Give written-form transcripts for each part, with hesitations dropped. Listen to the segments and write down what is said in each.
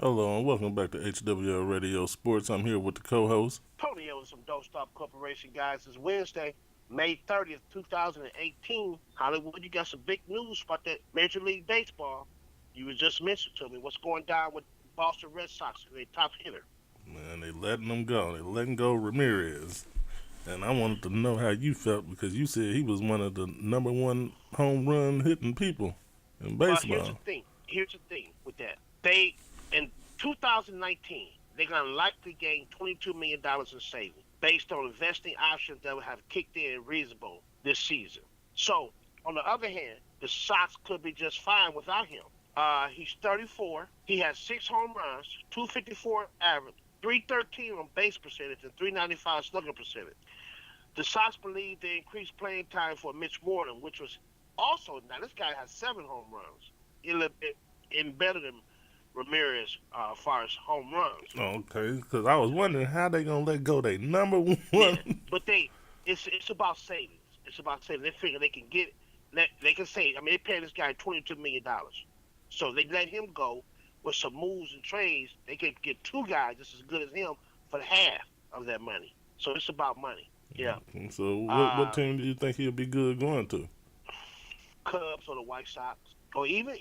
Hello and welcome back to HWL Radio Sports. I'm here with the co-host. Tony Evans from Don't Stop Corporation, guys. It's Wednesday, May 30th, 2018. Hollywood, you got some big news about that Major League Baseball. You was just mentioned to me what's going down with Boston Red Sox, their top hitter. Man, they letting them go. They letting go Ramirez. And I wanted to know how you felt because you said he was one of the number one home run hitting people in Well, here's the baseball. thing. Here's the thing with that. They, in 2019, they're going to likely gain $22 million in savings based on investing options that would have kicked in reasonable this season. So, on the other hand, the Sox could be just fine without him. He's 34. He has 6 home runs, 254 average, 313 on base percentage, and 395 slugging percentage. The Sox believe they increased playing time for Mitch Morton, which was also, now this guy has 7 home runs. A little bit better than Ramirez as far as home runs. Okay, because I was wondering how they gonna let go they number Yeah, one. but it's about savings. It's about savings. They figure they can get, they can save. I mean, they paid this guy $22 million, so they let him go with some moves and trades. They could get 2 guys just as good as him for half of that money. So it's about money. Yeah. So what Uh, team do you think he'll be good going to? Cubs or the White Sox, or even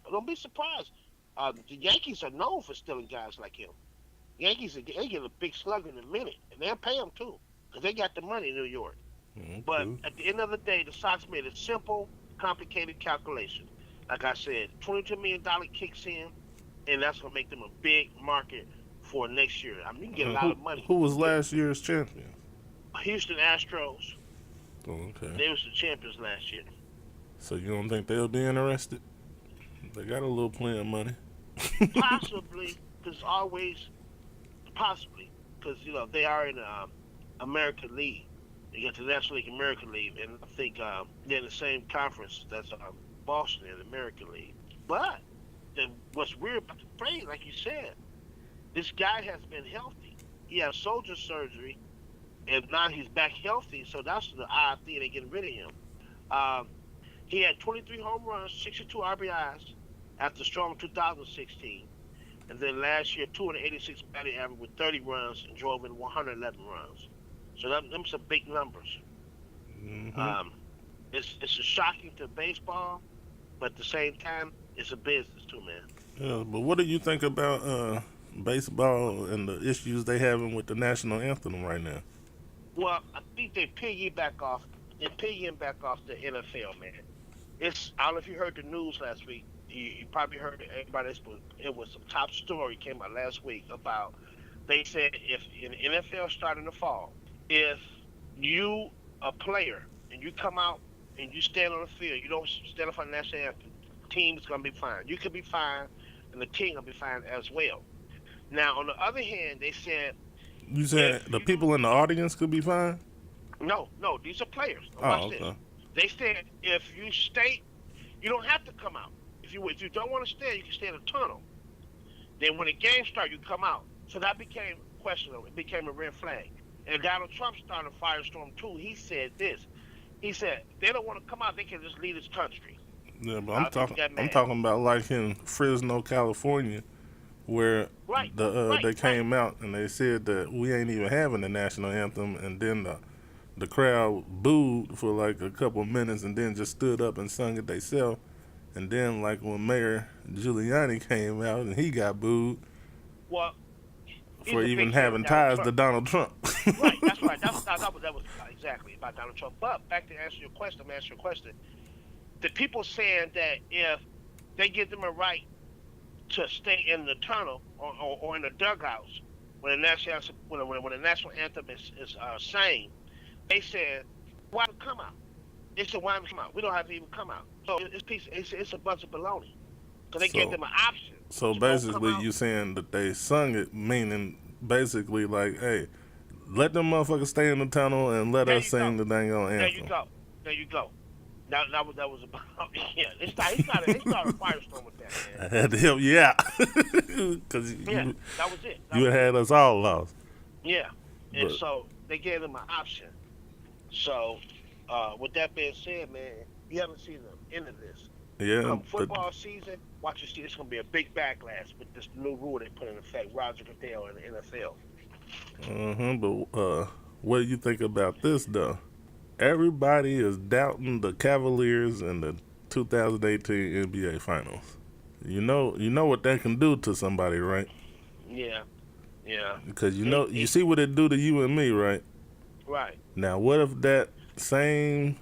don't be surprised. The Yankees are known for stealing guys like him. Yankees they get a big slugger in a minute, and they'll pay him too because they got the money in New York. But Okay. at the end of the day, the Sox made a simple, complicated calculation. Like I said, $22 million kicks in, and that's gonna make them a big market for next year. I mean, you can get a lot Who of money. who was Yeah, last year's champion? Houston Astros, Oh, okay. they was the champions last year. So you don't think they'll be interested? They got a little playing money. Possibly, because always possibly, because they are in the American League. You got the National League, American League, and I think they're in the same conference that's Boston in the American League. But what's weird about the trade, like you said, this guy has been healthy. He had shoulder surgery, and now he's back healthy. So that's the odd thing. They're getting rid of him. Um, he had 23 home runs, 62 RBIs after strong 2016. And then last year, 286 batting average with 30 runs and drove in 111 runs. So them some big numbers. Hmm. Um, it's a shocking to baseball, but at the same time, it's a business too, man. Yeah, but what do you think about baseball and the issues they having with the national anthem right now? Well, I think they piggyback off the NFL, man. I don't know if you heard the news last week. You probably heard it. Everybody, it was a top story came out last week about. They said if in the NFL starting to fall, if you a player and you come out and you stand on the field, you don't stand up for the national anthem, the team is gonna be fine. You could be fine, and the team gonna be fine as well. Now, on the other hand, they said You if said the you people in the audience could be fine? no, these are players. Now Oh, watch this. okay. They said if you stay, you don't have to come out. If you don't want to stay, you can stay in the tunnel. Then when the game starts, you come out. So that became questionable. It became a red flag. And Donald Trump started a firestorm too. He said this. He said they don't want to come out. They can just leave this country. Yeah, but A lot of people got I'm mad. talking about like in Fresno, California, where Right, they right, right. came out and they said that we ain't even having the national anthem, and then the crowd booed for like a couple of minutes, and then just stood up and sung it themselves. And then like when Mayor Giuliani came out and he got booed Well, for he's a even big fan of having Donald ties to Trump. Donald Trump. Right, that's right. That was exactly about Donald Trump. But back to answer your question, I'm answering your question. The people saying that if they give them a right to stay in the tunnel or in the dugouts when the national anthem is sang, they said, "Why don't come out?" They said, "Why don't come out? We don't have to even come out." So it's a bunch of baloney. So they gave so them an option so to go come basically, out. you saying that they sung it, meaning basically like, hey, let them motherfuckers stay in the tunnel and let There us you go. sing the dang on There you anthem. go. There you go. Now that was about yeah. They started a firestorm with that, I man. had to help you out because Yeah, that was it. That you was it. had us all lost. Yeah, and But so they gave them an option. So, with that being said, man, you haven't seen the end of this. Yeah, Come football season, watch you see it's gonna be a big backlash with this new rule they put in effect, Roger Goodell in the NFL. but what do you think about this though? Everybody is doubting the Cavaliers in the 2018 NBA Finals. You know what that can do to somebody, right? Yeah, yeah. Because you It see what it do to you and me, right? right. Now, what if that same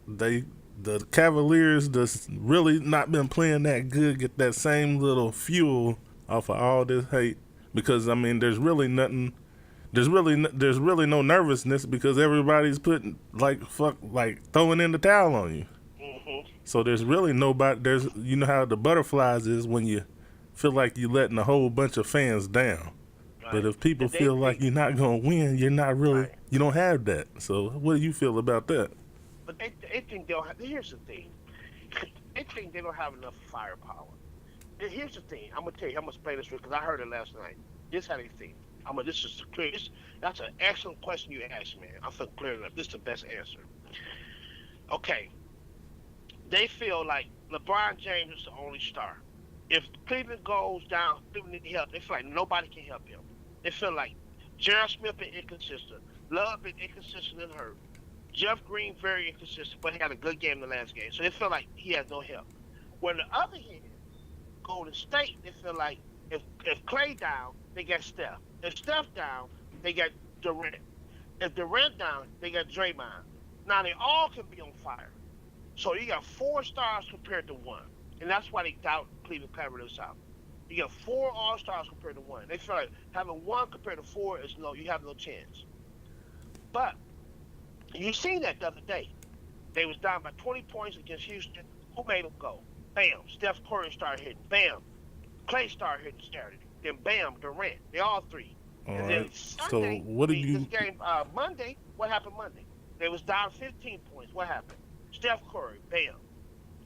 they the Cavaliers that's really not been playing that good get that same little fuel off of all this hate? Because I mean, there's really nothing. There's really no nervousness because everybody's putting like throwing in the towel on you. Mhm. So there's really nobody. There's you know how the butterflies is when you feel like you're letting a whole bunch of fans down. But Right. if people And they feel like think you're not gonna win, you're not really. right. You don't have that. So what do you feel about that? But they think they'll have. Here's the thing. They think they don't have enough firepower. And here's the thing. I'm gonna tell you. I'm gonna explain this because I heard it last night. This is how they think. This is clear. That's an excellent question you asked, man. I feel clear enough. This is the best answer. Okay. They feel like LeBron James is the only star. If Cleveland goes down, Cleveland need help. They feel like nobody can help him. They feel like Gerald Smith been inconsistent. Love been inconsistent and hurt. Jeff Green very inconsistent, but he had a good game the last game. So they feel like he has no help. When the other hand, Golden State, they feel like if Clay down, they got Steph. If Steph down, they got Durant. If Durant down, they got Draymond. Now they all can be on fire. So you got 4 stars compared to 1. And that's why they doubt Cleveland Cavaliers out. You got 4 all-stars compared to 1. They feel like having 1 compared to 4 is you have no chance. But you seen that the other day. They was down by 20 points against Houston. Who made them go? Bam. Steph Curry started hitting. Bam. Clay started hitting Saturday. Then bam, Durant. They all 3. All And right. then Sunday, So what do you? this game Monday, what happened Monday? They was down 15 points. What happened? Steph Curry, bam.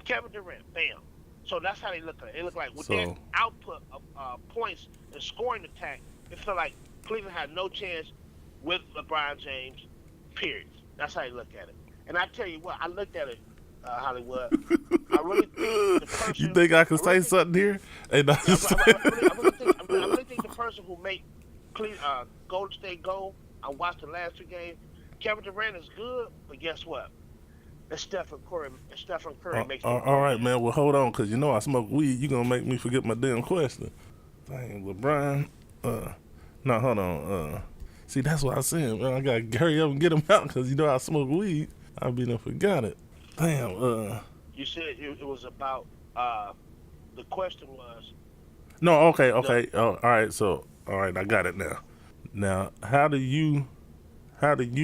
Kevin Durant, bam. So that's how they look at it. They look like with their output of points and scoring attack, it felt like Cleveland had no chance with LeBron James, period. That's how they look at it. And I tell you what, I looked at it, Hollywood. I really think the person... You think I can say something here? Hey, no, I really think the person who made Golden State go, I watched the last 2 games, Kevin Durant is good, but guess what? It's Stephen Curry. Makes me all right, man. Well, hold on, because you know I smoke weed. You going to make me forget my damn question. Dang, LeBron. No, hold on. See, that's what I said, man. I got to hurry up and get him out because you know I smoke weed. I be done forgot it. Damn, You said it was about, the question was. No, okay. Oh, all right, so, all right, I got it now. Now, how do you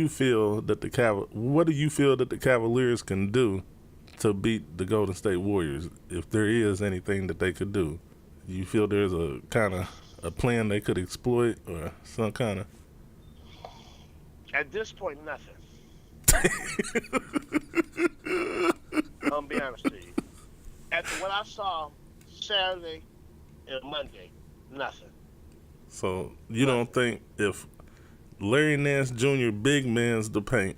feel that what do you feel that the Cavaliers can do to beat the Golden State Warriors if there is anything that they could do? Do you feel there's a kind of a plan they could exploit or some kind of? At this point, nothing. I'm gonna be honest with you. After what I saw Saturday and Monday, nothing. So you don't think if Larry Nance Jr. big man's the paint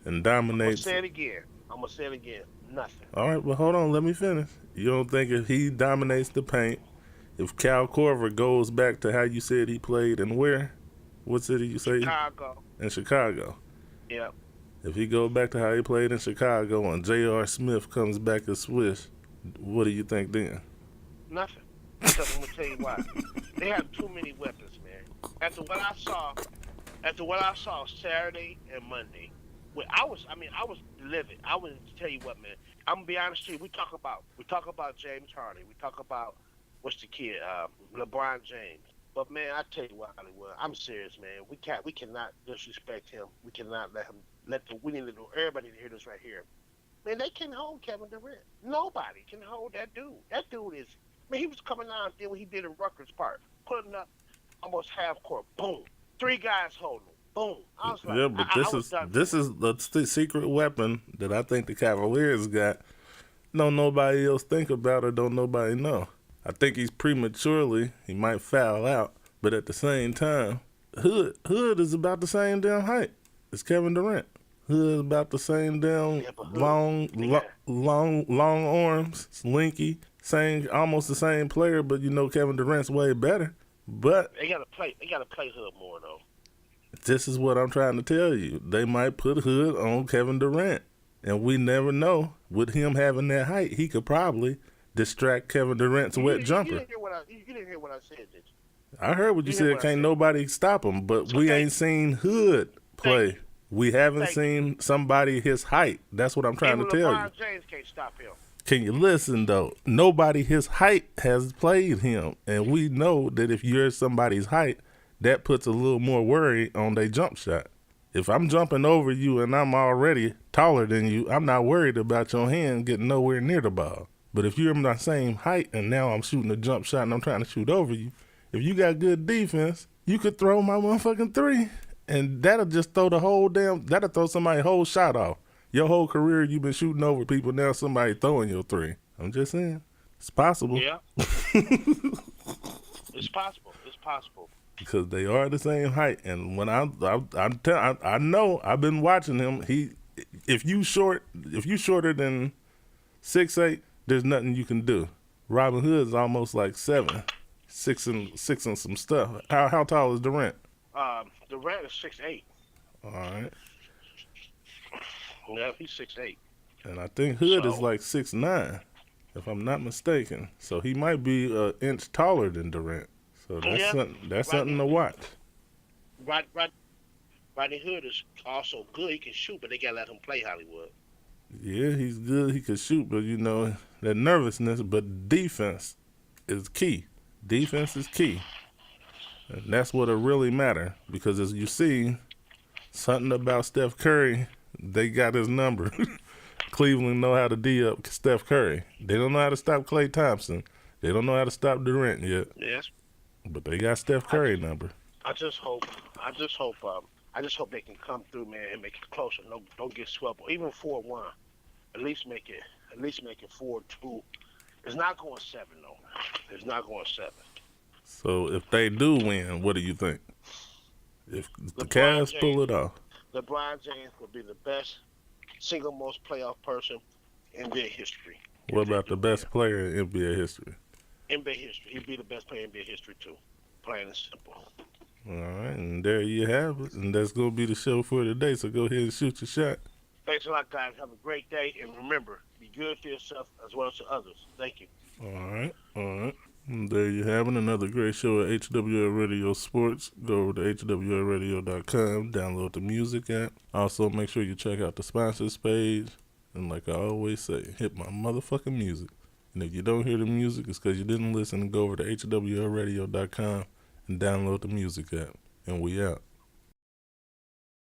and dominates? I'm gonna say it again. Nothing. All right, well, hold on. Let me finish. You don't think if he dominates the paint, if Cal Korver goes back to how you said he played and where? What city you say? Chicago. In Chicago. Yep. If he goes back to how he played in Chicago and J.R. Smith comes back as Swish, what do you think then? Nothing. Because I'm gonna tell you why. They have too many weapons, man. After what I saw Saturday and Monday, I was livid. I would tell you what, man. I'm gonna be honest with you. We talk about James Harden. We talk about what's the kid, LeBron James. But man, I tell you what, Hollywood, I'm serious, man. We cannot disrespect him. We cannot we need to know everybody to hear this right here. Man, they can't hold Kevin Durant. Nobody can hold that dude. That dude is, man, he was coming out and did what he did in Rutgers Park, putting up almost half court. Boom. 3 guys holding him. Boom. I was like, yeah, but this is the secret weapon that I think the Cavaliers got. Don't nobody else think about or don't nobody know. I think he might foul out, but at the same time, Hood is about the same damn height as Kevin Durant. Hood about the same damn Yeah, but Hood, long arms, slinky, almost the same player, but you know Kevin Durant's way better. But they gotta play. They gotta play Hood more though. this is what I'm trying to tell you. They might put Hood on Kevin Durant, and we never know. With him having that height, he could probably distract Kevin Durant's wet jumper. You didn't hear what I said, did you? I heard what you said. Can't nobody stop him, but we ain't seen Hood play. We haven't seen somebody his height. That's what I'm trying to tell you. LeBron James can't stop him. Can you listen, though? Nobody his height has played him. And we know that if you're somebody's height, that puts a little more worry on their jump shot. If I'm jumping over you and I'm already taller than you, I'm not worried about your hand getting nowhere near the ball. But if you're my same height and now I'm shooting a jump shot and I'm trying to shoot over you, if you got good defense, you could throw my motherfucking three. And that'll just that'll throw somebody's whole shot off. Your whole career, you've been shooting over people. Now somebody throwing your three. I'm just saying, it's possible. Yeah, it's possible. It's possible because they are the same height. And when I know I've been watching him. If you shorter than 6'8", there's nothing you can do. Robin Hood is almost like 7'6" and some stuff. How tall is Durant? Durant is 6'8". All right. Yeah, he's 6'8". And I think Hood is like 6'9", if I'm not mistaken. So he might be an inch taller than Durant. So that's something to watch. Rodney Hood is also good. He can shoot, but they gotta let him play Hollywood. Yeah, he's good. He can shoot, but you know that nervousness. But defense is key. Defense is key. And that's what'll really matter, because as you see, something about Steph Curry, they got his number. Cleveland know how to D up Steph Curry. They don't know how to stop Klay Thompson. They don't know how to stop Durant yet. Yes. But they got Steph Curry number. I just hope they can come through, man, and make it closer. No, don't get swept. Even 4-1, at least make it 4-2. It's not going 7 though. It's not going 7. So if they do win, what do you think? If the Cavs pull it off, LeBron James will be the best, single most playoff person in NBA history. What about the best player in NBA history? NBA history. He'd be the best player in NBA history too. Plain and simple. All right, and there you have it. And that's going to be the show for today, so go ahead and shoot your shot. Thanks a lot, guys. Have a great day. And remember, be good to yourself as well as to others. Thank you. All right. And there you have it. Another great show at HWL Radio Sports. Go over to HWLRADIO.com. Download the music app. Also, make sure you check out the sponsors page. And like I always say, hit my motherfucking music. And if you don't hear the music, it's because you didn't listen. Go over to HWLRADIO.com and download the music app. And we out.